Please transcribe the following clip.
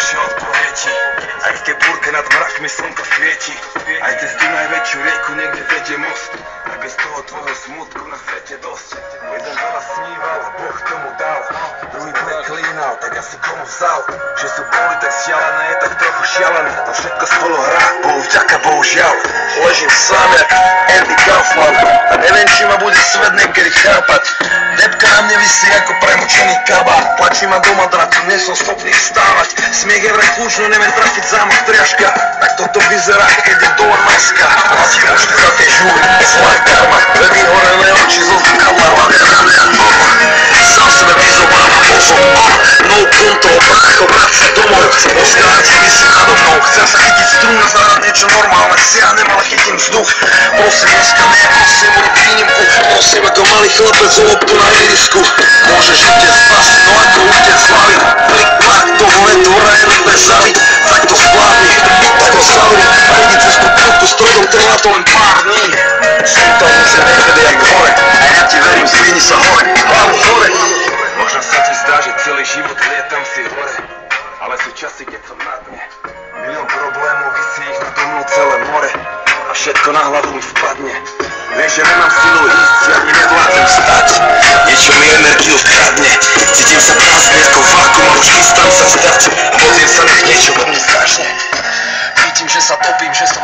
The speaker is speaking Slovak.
najlepšie odpovie ti. Aj v tej búrke nad mrakmi slnko svieti. Aj cez tú najväčšiu rieku niekde vedie most. Aj bez toho tvojho smutku na svete dosť. Jeden veľa sníval a Boh tomu dal. Druhý preklínal, tak asi komu vzal. Že sú boli tak šialené, je tak trochu šialené. To všetko spolu hrá, Bohu vďaka, bohužiaľ. Ležím sám jak Andy Kaufman a neviem, či ma bude svet niekedy chápať. Debka na mne visí ako premočený kabát. Tlačí ma do madratu, nie som schopný vstávať. Smiech je vraj kľúč, no neviem trafiť zámok triažka. Tak toto vyzerá, keď je dole maska. Platí účty za tie žúry, zlá karma. Vedí horené oči zo zrkadla. Sám sebe vyzobáva pozor. No control, brácho, vrát sa domov. Chcem oskáť, vysí nado mnou. Chcem sa chytiť strún a zahrať niečo normálne. Siahnem, ale chytím vzduch. Prosím, dneska ne, prosím, urob výnimku. Prosím, ako malý chlapec o loptu na ihrisku. Môžeš utec spasiť, no ako utec hlavy. Flick, plak, toho je tvora je bez zavy. Tak to splávni, tak to zavri. A ide cez tú prúdku s trojou, trvá to len pár dní. Svíta musia niekedy jak hore. A ja ti verím, zvini sa hore, hlavu hore. Možno sa ti zdá, že celý život lietam si hore. Ale sú časy, keď som na dne. Milión problémov, visí ich nado mnou celé more. A všetko na hlavu mi spadne. Viem, že nemám silu ísť, ja ani nevládzem stať.